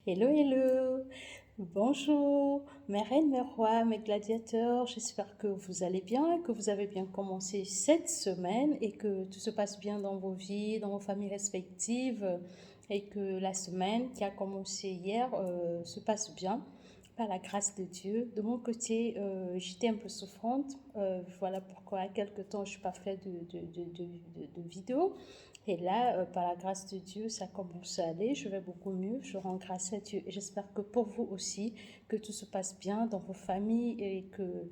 Hello, hello, bonjour, mes reines, mes rois, mes gladiateurs, j'espère que vous allez bien, que vous avez bien commencé cette semaine et que tout se passe bien dans vos vies, dans vos familles respectives et que la semaine qui a commencé hier se passe bien par la grâce de Dieu. De mon côté, j'étais un peu souffrante, voilà pourquoi à quelque temps je n'ai pas fait de vidéo. Et là, par la grâce de Dieu, ça commence à aller. Je vais beaucoup mieux. Je rends grâce à Dieu. Et j'espère que pour vous aussi, que tout se passe bien dans vos familles et que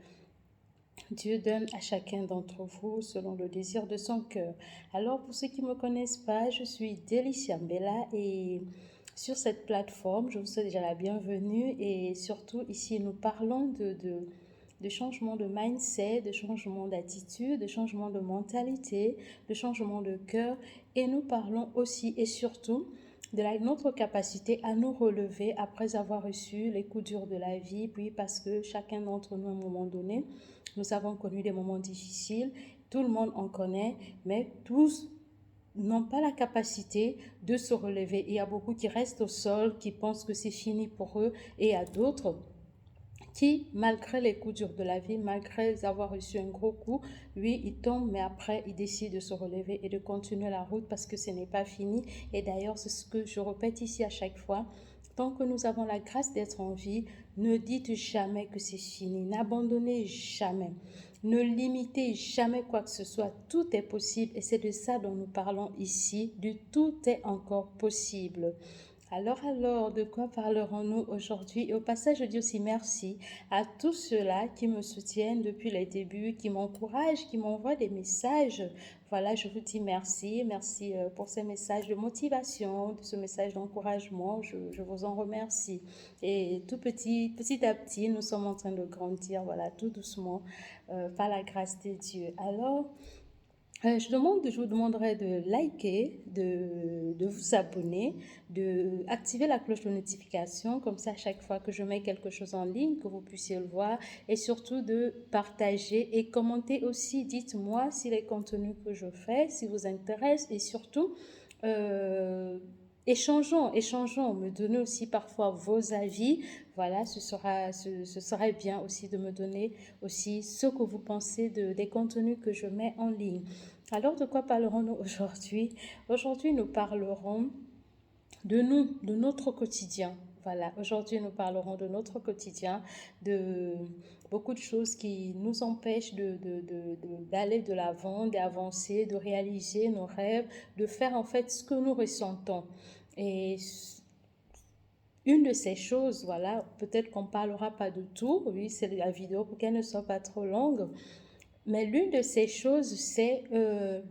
Dieu donne à chacun d'entre vous selon le désir de son cœur. Alors, pour ceux qui ne me connaissent pas, je suis Delicia Mbella et sur cette plateforme, je vous souhaite déjà la bienvenue et surtout ici, nous parlons de changement de mindset, de changement d'attitude, de changement de mentalité, de changement de cœur et nous parlons aussi et surtout de notre capacité à nous relever après avoir reçu les coups durs de la vie, puis parce que chacun d'entre nous à un moment donné, nous avons connu des moments difficiles, tout le monde en connaît, mais tous n'ont pas la capacité de se relever. Il y a beaucoup qui restent au sol, qui pensent que c'est fini pour eux, et il y a d'autres qui, malgré les coups durs de la vie, malgré avoir reçu un gros coup, lui, il tombe, mais après, il décide de se relever et de continuer la route parce que ce n'est pas fini. Et d'ailleurs, c'est ce que je répète ici à chaque fois. Tant que nous avons la grâce d'être en vie, ne dites jamais que c'est fini. N'abandonnez jamais. Ne limitez jamais quoi que ce soit. Tout est possible et c'est de ça dont nous parlons ici. Du tout est encore possible. Alors, de quoi parlerons-nous aujourd'hui? Et au passage, je dis aussi merci à tous ceux-là qui me soutiennent depuis les débuts, qui m'encouragent, qui m'envoient des messages. Voilà, je vous dis merci. Merci pour ces messages de motivation, de ce message d'encouragement. Je vous en remercie. Et petit à petit, nous sommes en train de grandir, voilà, tout doucement, par la grâce de Dieu. Alors, je vous demanderai de liker, de vous abonner, de activer la cloche de notification, comme ça à chaque fois que je mets quelque chose en ligne, que vous puissiez le voir, et surtout de partager et commenter aussi. Dites-moi si les contenus que je fais, si vous intéressent, et surtout, euh, échangeons, me donnez aussi parfois vos avis. Voilà, ce serait bien aussi de me donner aussi ce que vous pensez des contenus que je mets en ligne. Alors, de quoi parlerons-nous aujourd'hui? Aujourd'hui, nous parlerons de nous, de notre quotidien. Voilà, aujourd'hui, nous parlerons de notre quotidien, de beaucoup de choses qui nous empêchent d'aller de l'avant, d'avancer, de réaliser nos rêves, de faire en fait ce que nous ressentons. Et une de ces choses, voilà, peut-être qu'on ne parlera pas de tout, oui, c'est la vidéo pour qu'elle ne soit pas trop longue, mais l'une de ces choses, c'est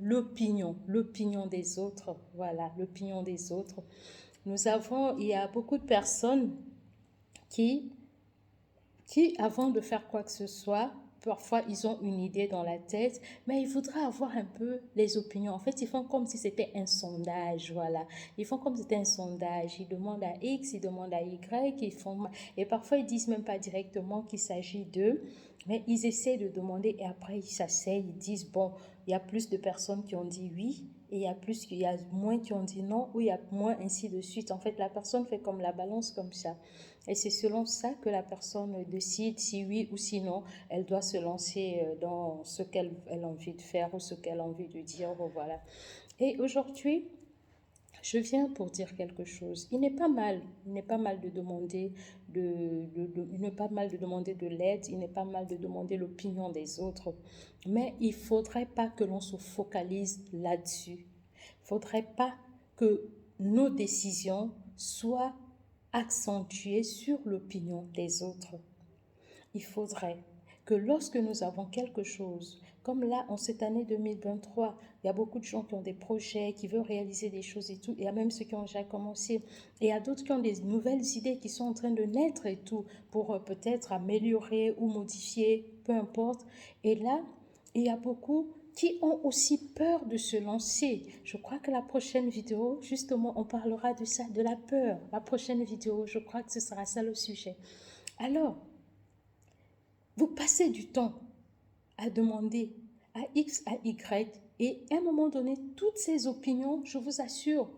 l'opinion des autres. Voilà, l'opinion des autres. Il y a beaucoup de personnes qui, avant de faire quoi que ce soit, parfois ils ont une idée dans la tête, mais ils voudraient avoir un peu les opinions. En fait, ils font comme si c'était un sondage, voilà. Ils font comme si c'était un sondage. Ils demandent à X, ils demandent à Y, et parfois ils disent même pas directement qu'il s'agit d'eux, mais ils essaient de demander et après ils s'asseyent, ils disent, bon, il y a plus de personnes qui ont dit oui, et il y a moins qui ont dit non, ou il y a moins ainsi de suite. En fait, la personne fait comme la balance comme ça. Et c'est selon ça que la personne décide si oui ou si non, elle doit se lancer dans ce qu'elle a envie de faire ou ce qu'elle a envie de dire. Voilà. Et aujourd'hui, je viens pour dire quelque chose. Il n'est pas mal de demander il n'est pas mal de demander de l'aide, il n'est pas mal de demander l'opinion des autres. Mais il ne faudrait pas que l'on se focalise là-dessus. Il ne faudrait pas que nos décisions soient accentuées sur l'opinion des autres. Il faudrait que lorsque nous avons quelque chose, comme là, en cette année 2023, il y a beaucoup de gens qui ont des projets, qui veulent réaliser des choses et tout, et il y a même ceux qui ont déjà commencé, et il y a d'autres qui ont des nouvelles idées qui sont en train de naître et tout, pour peut-être améliorer ou modifier, peu importe. Et là, il y a beaucoup qui ont aussi peur de se lancer. Je crois que la prochaine vidéo, justement, on parlera de ça, de la peur. La prochaine vidéo, je crois que ce sera ça le sujet. Alors, vous passez du temps à demander à X, à Y, et à un moment donné, toutes ces opinions, je vous assure,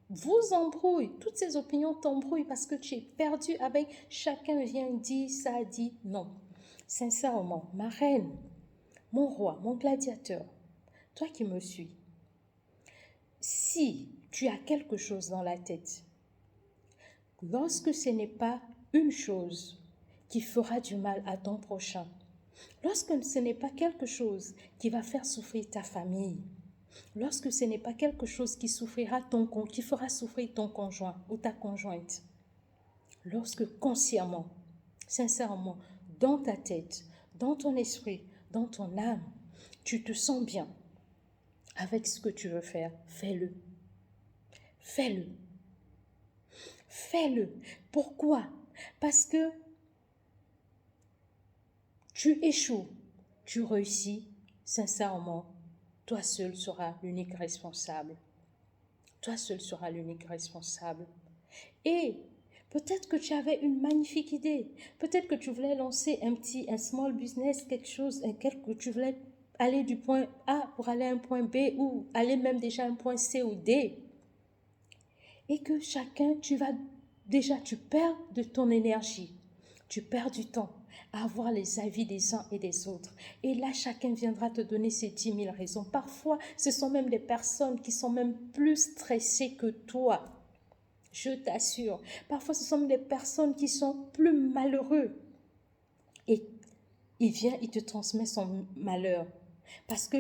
vous embrouillent. Toutes ces opinions t'embrouillent parce que tu es perdu avec chacun vient dire ça, dit non. Sincèrement, ma reine, mon roi, mon gladiateur, toi qui me suis, si tu as quelque chose dans la tête, lorsque ce n'est pas une chose qui fera du mal à ton prochain, lorsque ce n'est pas quelque chose qui va faire souffrir ta famille, lorsque ce n'est pas quelque chose qui fera souffrir ton conjoint ou ta conjointe, lorsque consciemment, sincèrement, dans ta tête, dans ton esprit, dans ton âme, tu te sens bien avec ce que tu veux faire, fais-le. Fais-le. Fais-le. Pourquoi? Parce que tu échoues, tu réussis, sincèrement, toi seul seras l'unique responsable. Toi seul seras l'unique responsable. Et peut-être que tu avais une magnifique idée. Peut-être que tu voulais lancer un small business, quelque chose, que tu voulais aller du point A pour aller à un point B ou aller même déjà à un point C ou D. Et que chacun, tu perds de ton énergie, tu perds du temps à avoir les avis des uns et des autres. Et là, chacun viendra te donner ses 10 000 raisons. Parfois, ce sont même des personnes qui sont même plus stressées que toi. Je t'assure. Parfois, ce sont des personnes qui sont plus malheureux. Et il vient, il te transmet son malheur. Parce que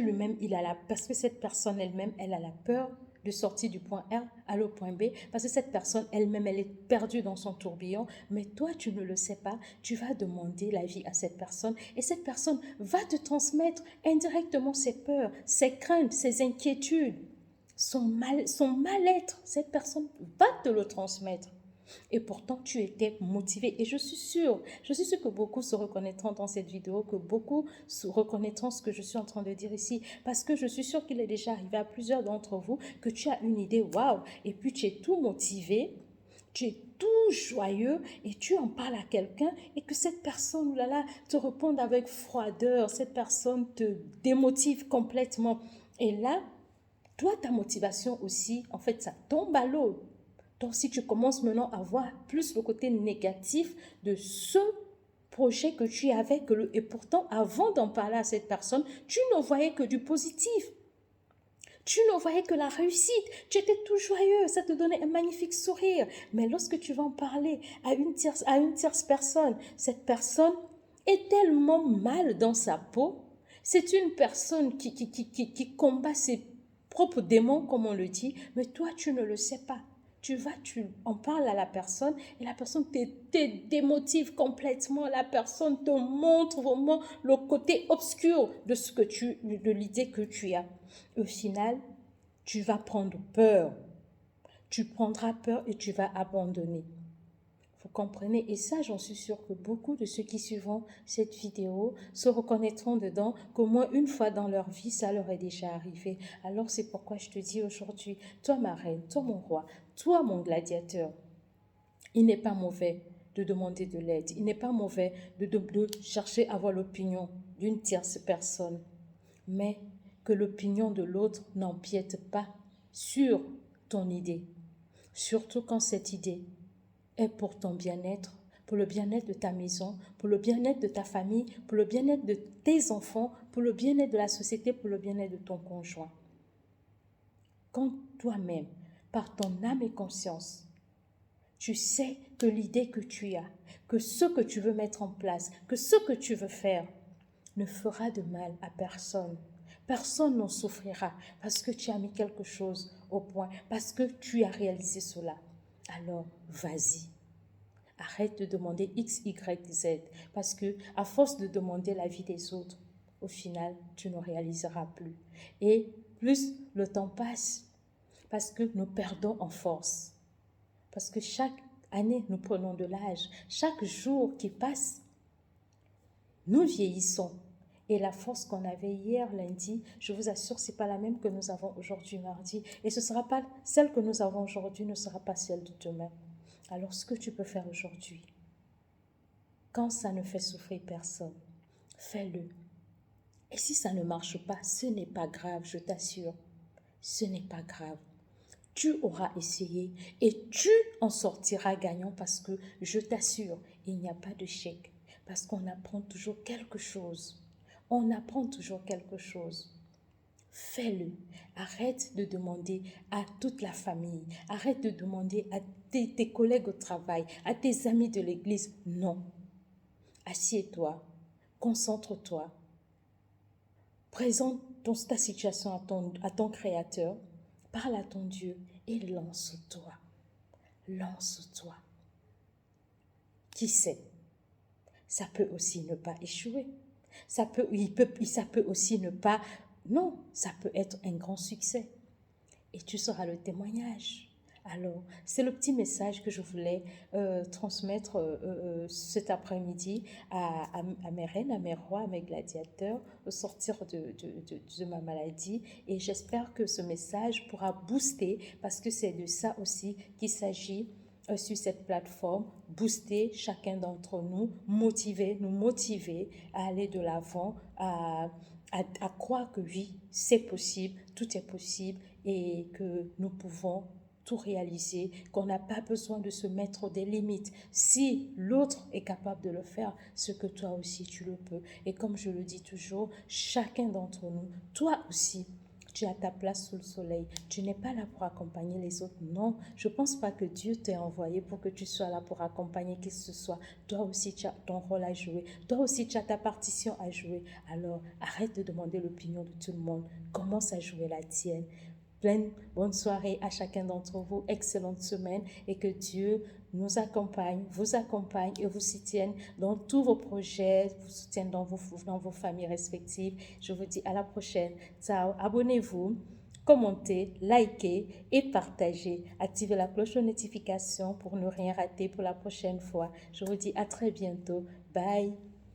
parce que cette personne elle-même, elle a la peur de sortir du point A à le point B, parce que cette personne elle-même, elle est perdue dans son tourbillon, mais toi, tu ne le sais pas, tu vas demander l'avis à cette personne, et cette personne va te transmettre indirectement ses peurs, ses craintes, ses inquiétudes, son mal-être, cette personne va te le transmettre. Et pourtant, tu étais motivé. Et je suis sûre que beaucoup se reconnaîtront dans cette vidéo, que beaucoup se reconnaîtront ce que je suis en train de dire ici. Parce que je suis sûre qu'il est déjà arrivé à plusieurs d'entre vous que tu as une idée, waouh, et puis tu es tout motivé, tu es tout joyeux et tu en parles à quelqu'un et que cette personne là te réponde avec froideur, cette personne te démotive complètement. Et là, toi, ta motivation aussi, en fait, ça tombe à l'eau. Donc, si tu commences maintenant à voir plus le côté négatif de ce projet que tu avais, et pourtant, avant d'en parler à cette personne, tu ne voyais que du positif. Tu ne voyais que la réussite. Tu étais tout joyeux. Ça te donnait un magnifique sourire. Mais lorsque tu vas en parler à une tierce personne, cette personne est tellement mal dans sa peau. C'est une personne qui combat ses propres démons, comme on le dit, mais toi, tu ne le sais pas. Tu en parles à la personne et la personne te démotive complètement. La personne te montre vraiment le côté obscur de l'idée que tu as. Au final, tu vas prendre peur. Tu prendras peur et tu vas abandonner. Vous comprenez? Et ça, j'en suis sûre que beaucoup de ceux qui suivront cette vidéo se reconnaîtront dedans, qu'au moins une fois dans leur vie, ça leur est déjà arrivé. Alors c'est pourquoi je te dis aujourd'hui, toi ma reine, toi mon roi, toi mon gladiateur, il n'est pas mauvais de demander de l'aide. Il n'est pas mauvais de chercher à avoir l'opinion d'une tierce personne. Mais que l'opinion de l'autre n'empiète pas sur ton idée. Surtout quand cette idée est pour ton bien-être, pour le bien-être de ta maison, pour le bien-être de ta famille, pour le bien-être de tes enfants, pour le bien-être de la société, pour le bien-être de ton conjoint. Quand toi-même, par ton âme et conscience, tu sais que l'idée que tu as, que ce que tu veux mettre en place, que ce que tu veux faire ne fera de mal à personne. Personne n'en souffrira parce que tu as mis quelque chose au point, parce que tu as réalisé cela. Alors, vas-y. Arrête de demander X, Y, Z parce que à force de demander l'avis des autres, au final, tu ne réaliseras plus. Et plus le temps passe, parce que nous perdons en force. Parce que chaque année, nous prenons de l'âge. Chaque jour qui passe, nous vieillissons. Et la force qu'on avait hier, lundi, je vous assure, ce n'est pas la même que nous avons aujourd'hui, mardi. Et ce sera pas celle que nous avons aujourd'hui, ne sera pas celle de demain. Alors, ce que tu peux faire aujourd'hui, quand ça ne fait souffrir personne, fais-le. Et si ça ne marche pas, ce n'est pas grave, je t'assure. Ce n'est pas grave. Tu auras essayé et tu en sortiras gagnant parce que je t'assure, il n'y a pas de chèque parce qu'on apprend toujours quelque chose. On apprend toujours quelque chose. Fais-le. Arrête de demander à toute la famille. Arrête de demander à tes collègues au travail, à tes amis de l'église. Non. Assieds-toi. Concentre-toi. Présente ta situation à ton Créateur. Parle à ton Dieu et lance-toi. Lance-toi. Qui sait? Ça peut aussi ne pas échouer. Ça peut aussi ne pas... Non, ça peut être un grand succès. Et tu seras le témoignage. Alors, c'est le petit message que je voulais transmettre cet après-midi à mes reines, à mes rois, à mes gladiateurs, au sortir de ma maladie. Et j'espère que ce message pourra booster, parce que c'est de ça aussi qu'il s'agit sur cette plateforme, booster chacun d'entre nous, nous motiver à aller de l'avant, à croire que oui, c'est possible, tout est possible et que nous pouvons tout réaliser, qu'on n'a pas besoin de se mettre des limites. Si l'autre est capable de le faire, ce que toi aussi tu le peux. Et comme je le dis toujours, chacun d'entre nous, toi aussi, tu as ta place sous le soleil. Tu n'es pas là pour accompagner les autres. Non, je ne pense pas que Dieu t'ait envoyé pour que tu sois là pour accompagner qui que ce soit. Toi aussi, tu as ton rôle à jouer. Toi aussi, tu as ta partition à jouer. Alors, arrête de demander l'opinion de tout le monde. Commence à jouer la tienne. Pleine bonne soirée à chacun d'entre vous. Excellente semaine et que Dieu nous accompagne et vous soutienne dans tous vos projets, vous soutienne dans vos familles respectives. Je vous dis à la prochaine. Ciao. Abonnez-vous, commentez, likez et partagez. Activez la cloche de notification pour ne rien rater pour la prochaine fois. Je vous dis à très bientôt. Bye.